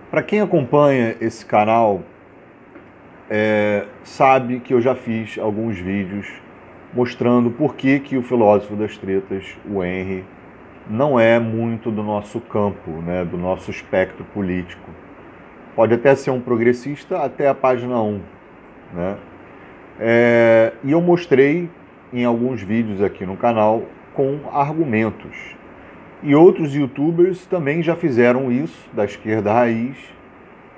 Para quem acompanha esse canal, sabe que eu já fiz alguns vídeos mostrando por que o filósofo das tretas, o Henry, não é muito do nosso campo, né, do nosso espectro político. Pode até ser um progressista até a página 1. Né? E eu mostrei em alguns vídeos aqui no canal com argumentos. E outros youtubers também já fizeram isso, da esquerda raiz,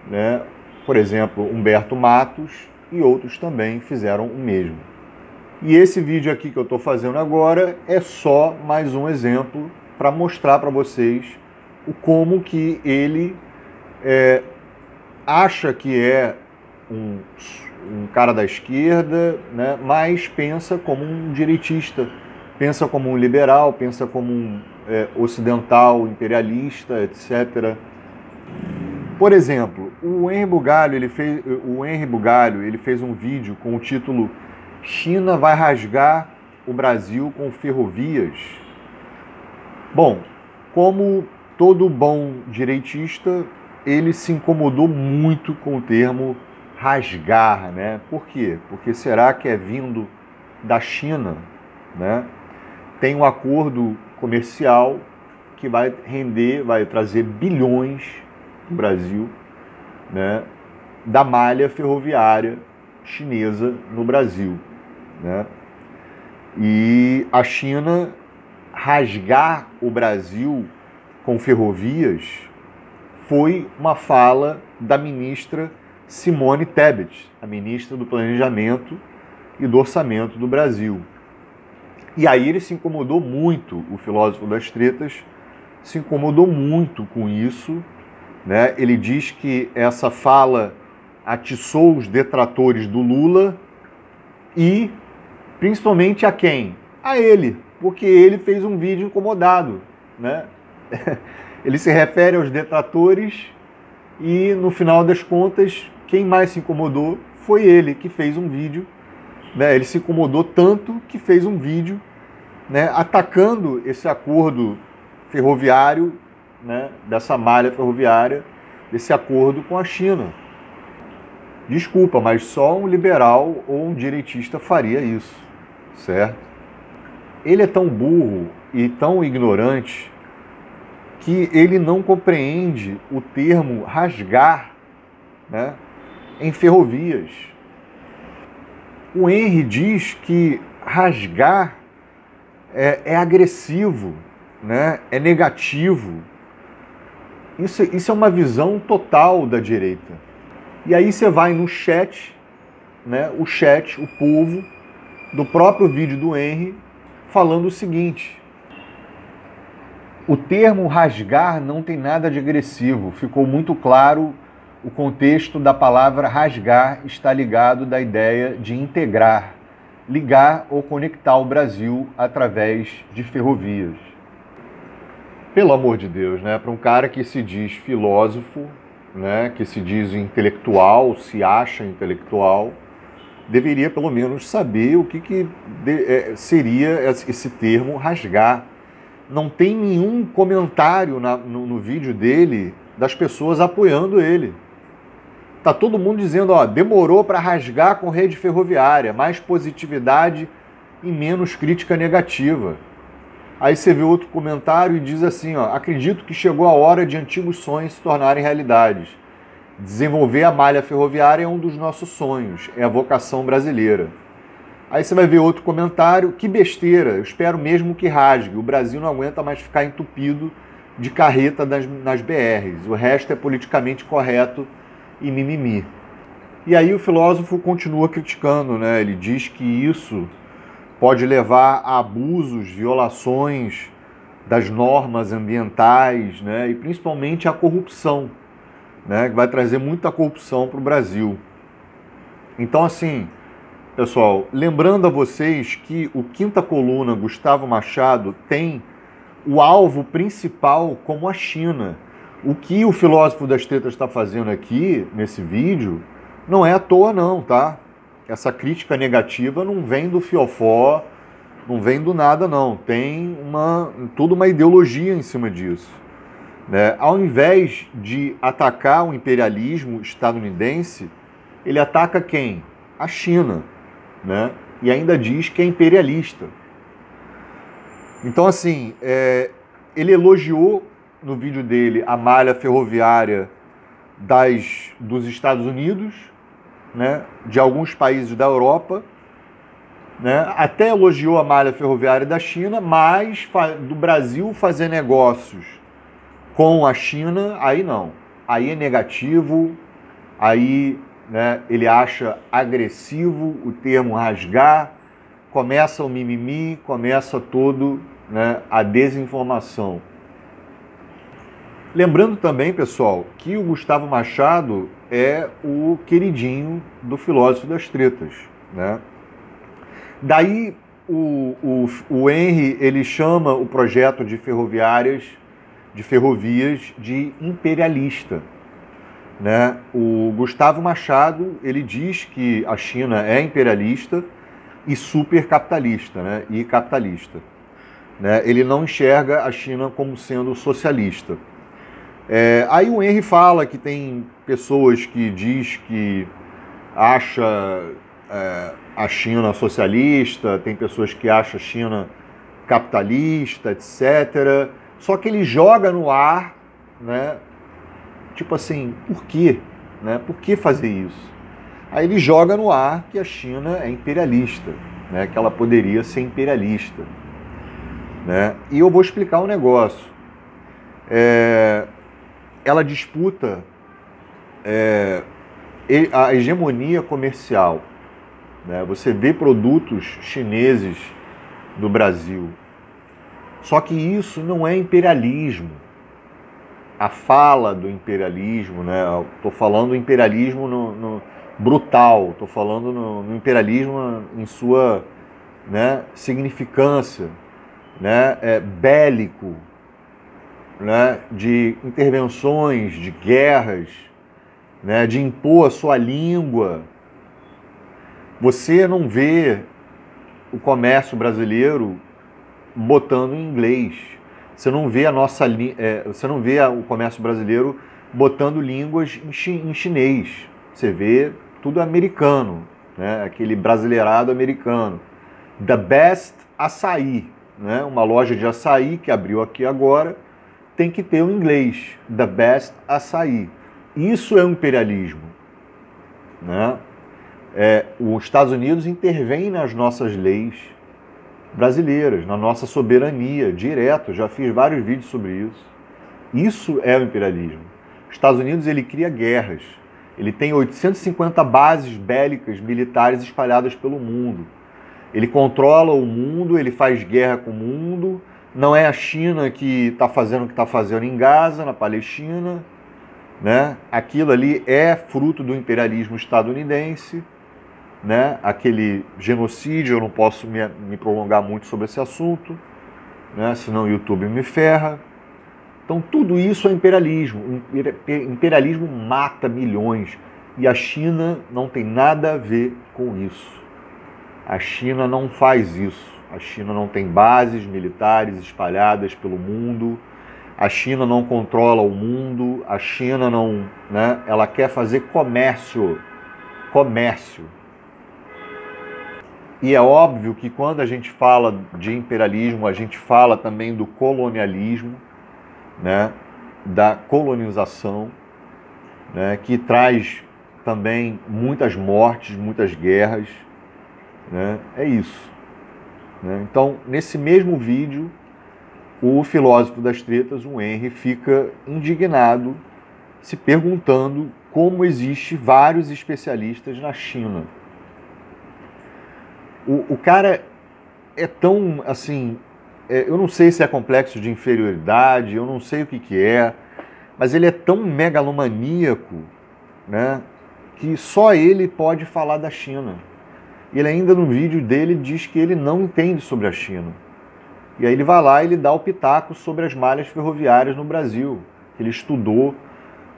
né? Por exemplo, Humberto Matos, e outros também fizeram o mesmo. E esse vídeo aqui que eu estou fazendo agora é só mais um exemplo para mostrar para vocês o como que ele acha que é um cara da esquerda, né, mas pensa como um direitista, pensa como um liberal, pensa como um ocidental, imperialista, etc. Por exemplo, o Henry Bugalho, ele fez um vídeo com o título "China vai rasgar o Brasil com ferrovias". Bom, como todo bom direitista, ele se incomodou muito com o termo rasgar, né? Por quê? Porque será que é vindo da China, né? Tem um acordo comercial que vai trazer bilhões para o Brasil, né? Da malha ferroviária chinesa no Brasil, né? E a China rasgar o Brasil com ferrovias foi uma fala da ministra Simone Tebet, a ministra do Planejamento e do Orçamento do Brasil. E aí ele se incomodou muito, o filósofo das tretas se incomodou muito com isso, né? Ele diz que essa fala atiçou os detratores do Lula e principalmente a quem? A ele, porque ele fez um vídeo incomodado, né? Ele se refere aos detratores e, no final das contas, quem mais se incomodou foi ele, que fez um vídeo, né? Ele se incomodou tanto que fez um vídeo, né, atacando esse acordo ferroviário, né, dessa malha ferroviária, desse acordo com a China. Desculpa, mas só um liberal ou um direitista faria isso, certo? Ele é tão burro e tão ignorante que ele não compreende o termo rasgar, né, em ferrovias. O Henry diz que rasgar é agressivo, né, é negativo. Isso é uma visão total da direita. E aí você vai no chat, né, o povo do próprio vídeo do Henry, falando o seguinte: o termo rasgar não tem nada de agressivo. Ficou muito claro, o contexto da palavra rasgar está ligado da ideia de integrar, ligar ou conectar o Brasil através de ferrovias. Pelo amor de Deus, né? Para um cara que se diz filósofo, né, que se diz intelectual, se acha intelectual, deveria pelo menos saber o que seria esse termo rasgar. Não tem nenhum comentário no vídeo dele das pessoas apoiando ele. Tá todo mundo dizendo, ó, demorou para rasgar com rede ferroviária, mais positividade e menos crítica negativa. Aí você vê outro comentário e diz assim, ó, acredito que chegou a hora de antigos sonhos se tornarem realidades. Desenvolver a malha ferroviária é um dos nossos sonhos, é a vocação brasileira. Aí você vai ver outro comentário, que besteira, eu espero mesmo que rasgue, o Brasil não aguenta mais ficar entupido de carreta nas BRs, o resto é politicamente correto e mimimi. E aí o filósofo continua criticando, né? Ele diz que isso pode levar a abusos, violações das normas ambientais, né? E principalmente a corrupção, né? Que vai trazer muita corrupção para o Brasil. Então, assim, pessoal, lembrando a vocês que o Quinta Coluna, Gustavo Machado, tem o alvo principal como a China. O que o filósofo das tretas está fazendo aqui, nesse vídeo, não é à toa não, tá? Essa crítica negativa não vem do fiofó, não vem do nada não. Tem toda uma ideologia em cima disso. né? Ao invés de atacar o imperialismo estadunidense, ele ataca quem? A China, né? E ainda diz que é imperialista. Então, assim, ele elogiou no vídeo dele a malha ferroviária dos Estados Unidos, né? De alguns países da Europa, né? Até elogiou a malha ferroviária da China, mas do Brasil fazer negócios com a China, aí não. Aí é negativo, aí, né, ele acha agressivo o termo rasgar, começa o mimimi, começa todo, né, a desinformação. Lembrando também, pessoal, que o Gustavo Machado é o queridinho do filósofo das tretas, né? Daí o Henry, ele chama o projeto de ferrovias de imperialista, né? O Gustavo Machado, ele diz que a China é imperialista e supercapitalista, né? E capitalista, né? Ele não enxerga a China como sendo socialista. Aí o Henry fala que tem pessoas que diz que acha a China socialista, tem pessoas que acham a China capitalista, etc. Só que ele joga no ar, né? Tipo assim, por quê? Né? Por que fazer isso? Aí ele joga no ar que a China é imperialista, né? Que ela poderia ser imperialista, né? E eu vou explicar um negócio. Ela disputa a hegemonia comercial, né? Você vê produtos chineses do Brasil. Só que isso não é imperialismo. A fala do imperialismo, né? Estou falando do imperialismo no brutal, estou falando no imperialismo em sua, né, significância, né, bélico, né, de intervenções, de guerras, né, de impor a sua língua. Você não vê o comércio brasileiro botando em inglês. Você não vê você não vê o comércio brasileiro botando línguas em chinês. Você vê tudo americano, né? Aquele brasileirado americano. The Best Açaí, né? Uma loja de açaí que abriu aqui agora tem que ter o inglês. The Best Açaí. Isso é um imperialismo, né? Os Estados Unidos intervêm nas nossas leis brasileiras, na nossa soberania, direto. Já fiz vários vídeos sobre isso. Isso é o imperialismo. Os Estados Unidos, ele cria guerras. Ele tem 850 bases bélicas militares espalhadas pelo mundo. Ele controla o mundo, ele faz guerra com o mundo. Não é a China que está fazendo o que está fazendo em Gaza, na Palestina, né? Aquilo ali é fruto do imperialismo estadunidense, né? Aquele genocídio, eu não posso me prolongar muito sobre esse assunto, né? Senão o YouTube me ferra. Então tudo isso é imperialismo. O imperialismo mata milhões e a China não tem nada a ver com isso. A China não faz isso. A China não tem bases militares espalhadas pelo mundo. A China não controla o mundo. A China não, né? Ela quer fazer comércio. E é óbvio que quando a gente fala de imperialismo, a gente fala também do colonialismo, né, da colonização, né, que traz também muitas mortes, muitas guerras, né, é isso. Né? Então, nesse mesmo vídeo, o filósofo das tretas, o Henry, fica indignado, se perguntando como existe vários especialistas na China. O cara é tão, assim, eu não sei se é complexo de inferioridade, eu não sei o que é, mas ele é tão megalomaníaco, né, que só ele pode falar da China. Ele ainda no vídeo dele diz que ele não entende sobre a China. E aí ele vai lá e ele dá o pitaco sobre as malhas ferroviárias no Brasil. Ele estudou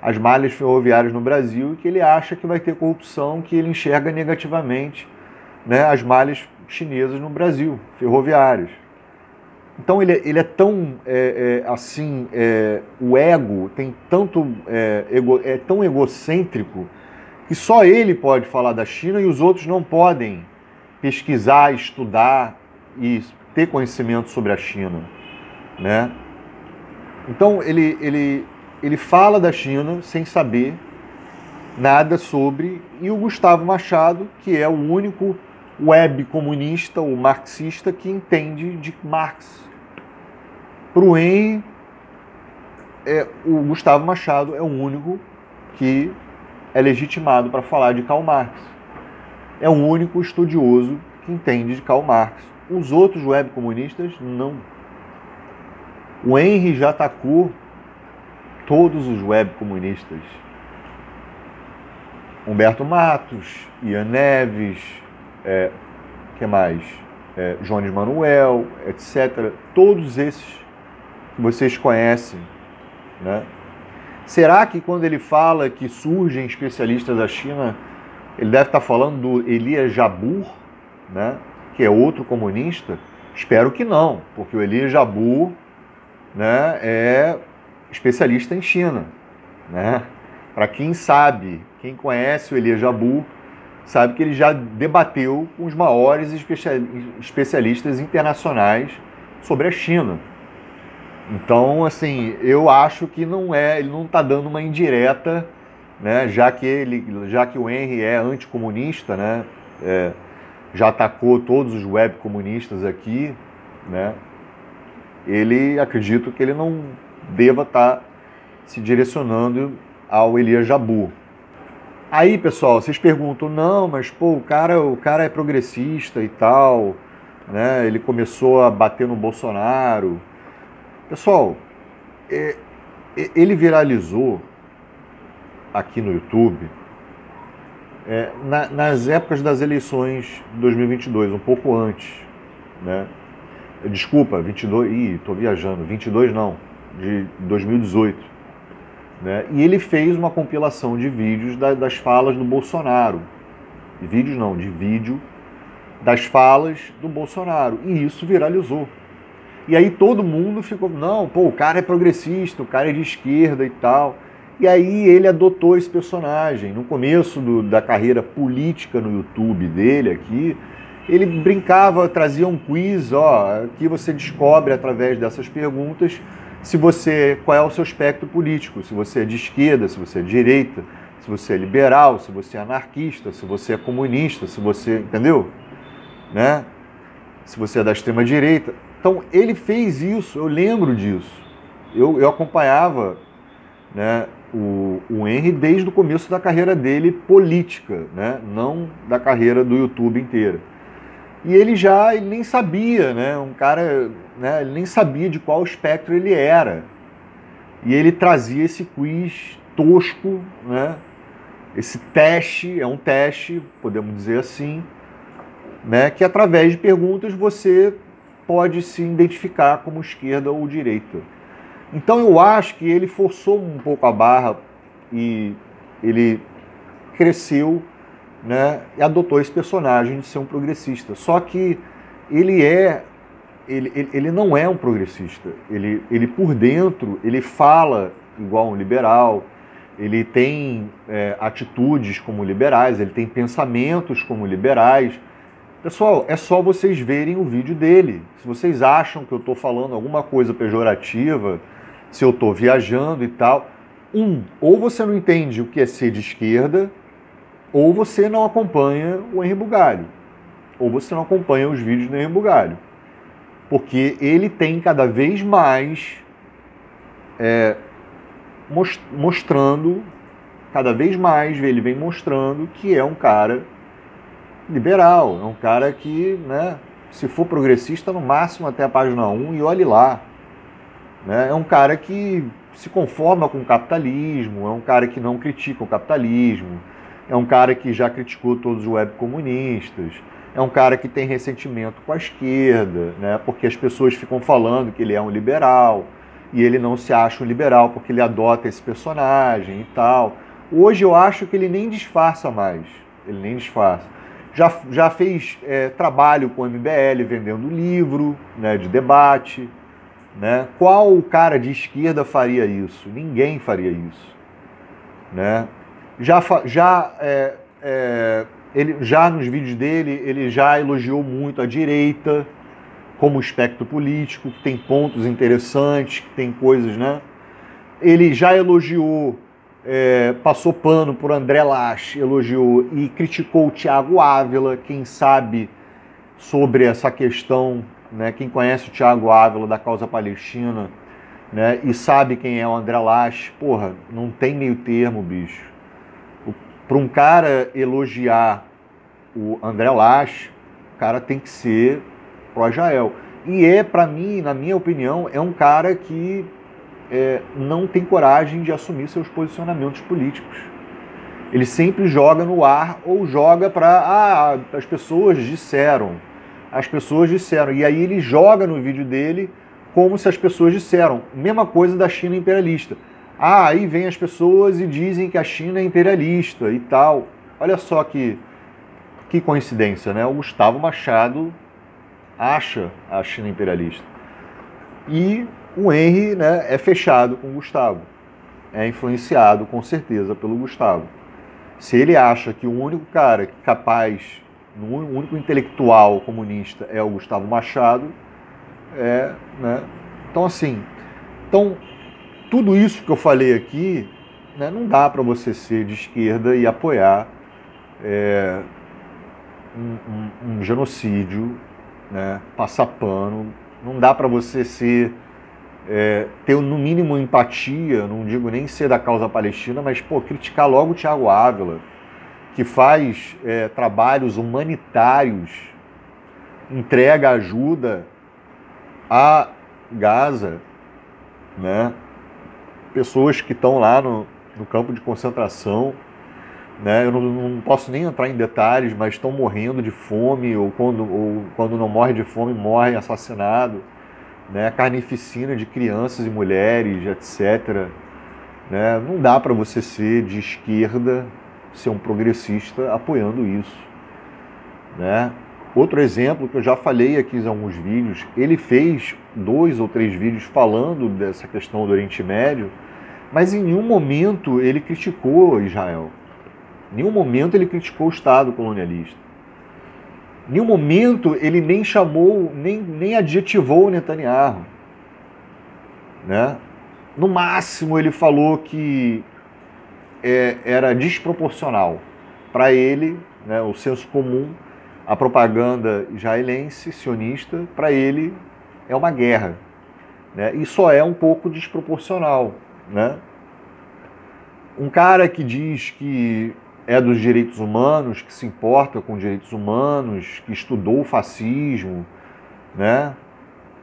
as malhas ferroviárias no Brasil e que ele acha que vai ter corrupção, que ele enxerga negativamente, né, as malhas chinesas no Brasil, ferroviárias. Então ele é tão assim, o ego tem tanto é tão egocêntrico que só ele pode falar da China e os outros não podem pesquisar, estudar e ter conhecimento sobre a China, né? Então ele fala da China sem saber nada sobre, e o Gustavo Machado, que é o único web comunista ou marxista que entende de Marx. Para o Henry, o Gustavo Machado é o único que é legitimado para falar de Karl Marx. É o único estudioso que entende de Karl Marx. Os outros web comunistas, não. O Henry já atacou todos os web comunistas. Humberto Matos, Ian Neves, que mais? Jones Manuel, etc. Todos esses que vocês conhecem, né? Será que quando ele fala que surgem especialistas da China, ele deve estar falando do Elias Jabbour, né? Que é outro comunista? Espero que não, porque o Elias Jabbour, né, é especialista em China, né? Para quem sabe, quem conhece o Elias Jabbour, sabe que ele já debateu com os maiores especialistas internacionais sobre a China. Então, assim, eu acho que ele não está dando uma indireta, né? Já que o Henry é anticomunista, né? Já atacou todos os web comunistas aqui, né? Acredito que ele não deva estar se direcionando ao Elias Jabbour. Aí, pessoal, vocês perguntam, não, mas pô, o cara é progressista e tal, né? Ele começou a bater no Bolsonaro. Pessoal, ele viralizou aqui no YouTube nas épocas das eleições de 2022, um pouco antes, né? Desculpa, 22, tô viajando, 22 não, de 2018. Né? E ele fez uma compilação de vídeos das falas do Bolsonaro. De vídeo das falas do Bolsonaro. E isso viralizou. E aí todo mundo ficou, não, pô, o cara é progressista, o cara é de esquerda e tal. E aí ele adotou esse personagem. No começo da carreira política no YouTube dele aqui, ele brincava, trazia um quiz, aqui você descobre através dessas perguntas qual é o seu espectro político, se você é de esquerda, se você é de direita, se você é liberal, se você é anarquista, se você é comunista, se você, entendeu? Né? Se você é da extrema direita. Então ele fez isso, eu lembro disso. Eu acompanhava, né, o Henry desde o começo da carreira dele política, né? Não da carreira do YouTube inteira. E ele nem sabia, né? Um cara, né? Ele nem sabia de qual espectro ele era. E ele trazia esse quiz tosco, né? Esse teste, é um teste, podemos dizer assim, né? Que através de perguntas você pode se identificar como esquerda ou direita. Então eu acho que ele forçou um pouco a barra e ele cresceu, né, e adotou esse personagem de ser um progressista. Só que ele não é um progressista. Ele por dentro, ele fala igual um liberal, ele tem atitudes como liberais, ele tem pensamentos como liberais. Pessoal, é só vocês verem o vídeo dele. Se vocês acham que eu estou falando alguma coisa pejorativa, se eu estou viajando e tal, ou você não entende o que é ser de esquerda, ou você não acompanha o Henry Bugalho, ou você não acompanha os vídeos do Henry Bugalho. Porque ele tem cada vez mais mostrando, cada vez mais ele vem mostrando que é um cara liberal, é um cara que, né, se for progressista, no máximo até a página 1 e olhe lá. Né? É um cara que se conforma com o capitalismo, é um cara que não critica o capitalismo, é um cara que já criticou todos os web comunistas, é um cara que tem ressentimento com a esquerda, né? Porque as pessoas ficam falando que ele é um liberal, e ele não se acha um liberal porque ele adota esse personagem e tal. Hoje eu acho que ele nem disfarça mais, ele nem disfarça. já fez trabalho com o MBL, vendendo livro, né, de debate. Né? Qual cara de esquerda faria isso? Ninguém faria isso. Né? Ele, já nos vídeos dele, ele já elogiou muito a direita como espectro político, que tem pontos interessantes, que tem coisas, né? Ele já elogiou, passou pano por André Lach, elogiou e criticou o Thiago Ávila, quem sabe sobre essa questão, né? Quem conhece o Thiago Ávila da causa palestina, né? E sabe quem é o André Lach, porra, não tem meio termo, bicho. Para um cara elogiar o André Lach, o cara tem que ser pró-Israel. E para mim, na minha opinião, é um cara que não tem coragem de assumir seus posicionamentos políticos. Ele sempre joga no ar ou joga para as pessoas disseram. As pessoas disseram. E aí ele joga no vídeo dele como se as pessoas disseram. Mesma coisa da China imperialista. Aí vem as pessoas e dizem que a China é imperialista e tal. Olha só que coincidência, né? O Gustavo Machado acha a China imperialista. E o Henry, né, é fechado com o Gustavo. É influenciado, com certeza, pelo Gustavo. Se ele acha que o único cara capaz, o único intelectual comunista é o Gustavo Machado, né? Então, assim, tudo isso que eu falei aqui, né, não dá para você ser de esquerda e apoiar um genocídio, né, passar pano. Não dá para você ter no mínimo empatia, não digo nem ser da causa palestina, mas criticar logo o Thiago Ávila, que faz trabalhos humanitários, entrega ajuda a Gaza, né? Pessoas que estão lá no campo de concentração, né? Eu não posso nem entrar em detalhes, mas estão morrendo de fome, ou quando não morre de fome, morre assassinado, né? Carnificina de crianças e mulheres, etc. Né? Não dá para você ser de esquerda, ser um progressista apoiando isso. Né? Outro exemplo que eu já falei aqui em alguns vídeos, ele fez 2 ou 3 vídeos falando dessa questão do Oriente Médio, mas em nenhum momento ele criticou Israel. Em nenhum momento ele criticou o Estado colonialista. Em nenhum momento ele nem chamou, nem adjetivou o Netanyahu. Né? No máximo ele falou que era desproporcional para ele, né, o senso comum, a propaganda israelense, sionista, para ele é uma guerra. Né? E só é um pouco desproporcional. Né? Um cara que diz que é dos direitos humanos, que se importa com direitos humanos, que estudou o fascismo, né?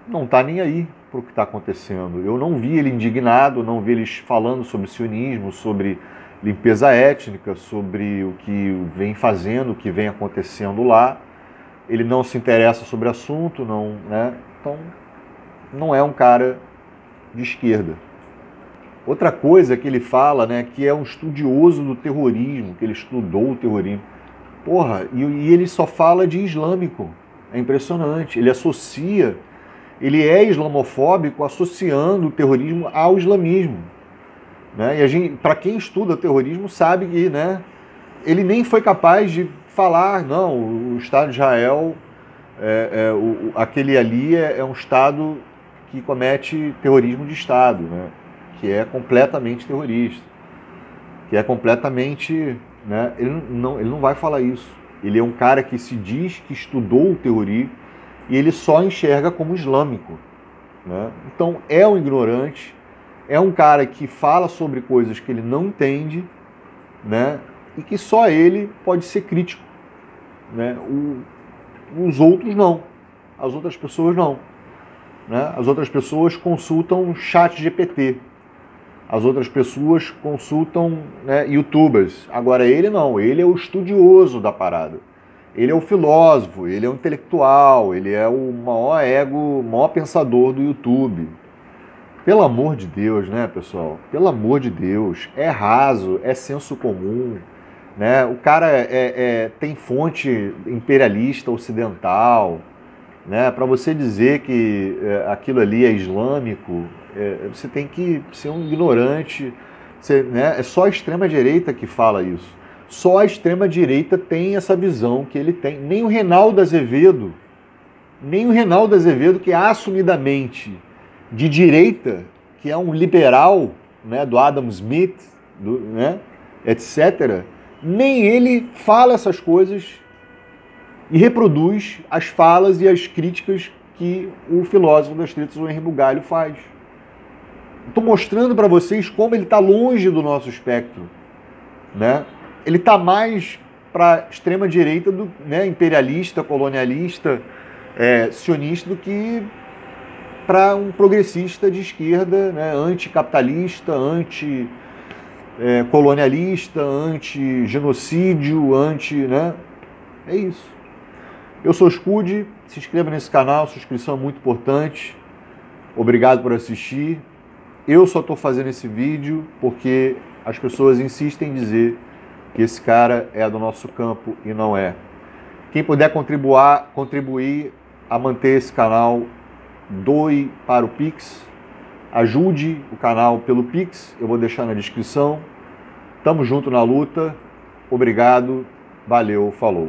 Não está nem aí para o que está acontecendo. Eu não vi ele indignado, não vi eles falando sobre sionismo, sobre limpeza étnica, sobre o que vem fazendo, o que vem acontecendo lá. Ele não se interessa sobre o assunto, não, né? Então, não é um cara de esquerda. Outra coisa que ele fala, né, que é um estudioso do terrorismo, que ele estudou o terrorismo. Porra, e ele só fala de islâmico. É impressionante. Ele é islamofóbico associando o terrorismo ao islamismo. Né? E para quem estuda terrorismo sabe que, né, ele nem foi capaz de falar, não, o Estado de Israel, aquele ali é um Estado que comete terrorismo de Estado, né? Que é completamente terrorista, que é completamente... Né? Ele não vai falar isso. Ele é um cara que se diz que estudou o terrorismo e ele só enxerga como islâmico. Né? Então é um ignorante, é um cara que fala sobre coisas que ele não entende, né? E que só ele pode ser crítico. Né? Os outros não, as outras pessoas não. Né? As outras pessoas consultam chat GPT. As outras pessoas consultam, né, YouTubers. Agora ele não, ele é o estudioso da parada. Ele é o filósofo, ele é o intelectual, ele é o maior ego, o maior pensador do YouTube. Pelo amor de Deus, né, pessoal? Pelo amor de Deus. É raso, é senso comum. né? O cara tem fonte imperialista ocidental, né? Para você dizer que aquilo ali é islâmico, você tem que ser um ignorante. Né? É só a extrema-direita que fala isso. Só a extrema-direita tem essa visão que ele tem. Nem o Reinaldo Azevedo, que é assumidamente de direita, que é um liberal, né, do Adam Smith, né, etc., nem ele fala essas coisas e reproduz as falas e as críticas que o filósofo das tretas, o Henri Bugalho, faz. Estou mostrando para vocês como ele está longe do nosso espectro, né? Ele está mais para a extrema-direita, né, imperialista, colonialista, sionista, do que para um progressista de esquerda, né, anticapitalista, anti-colonialista, anti-genocídio, né? É isso. Eu sou o Scud, se inscreva nesse canal, sua inscrição é muito importante. Obrigado por assistir. Eu só estou fazendo esse vídeo porque as pessoas insistem em dizer que esse cara é do nosso campo e não é. Quem puder contribuir a manter esse canal, doe para o Pix, ajude o canal pelo Pix, eu vou deixar na descrição. Tamo junto na luta, obrigado, valeu, falou.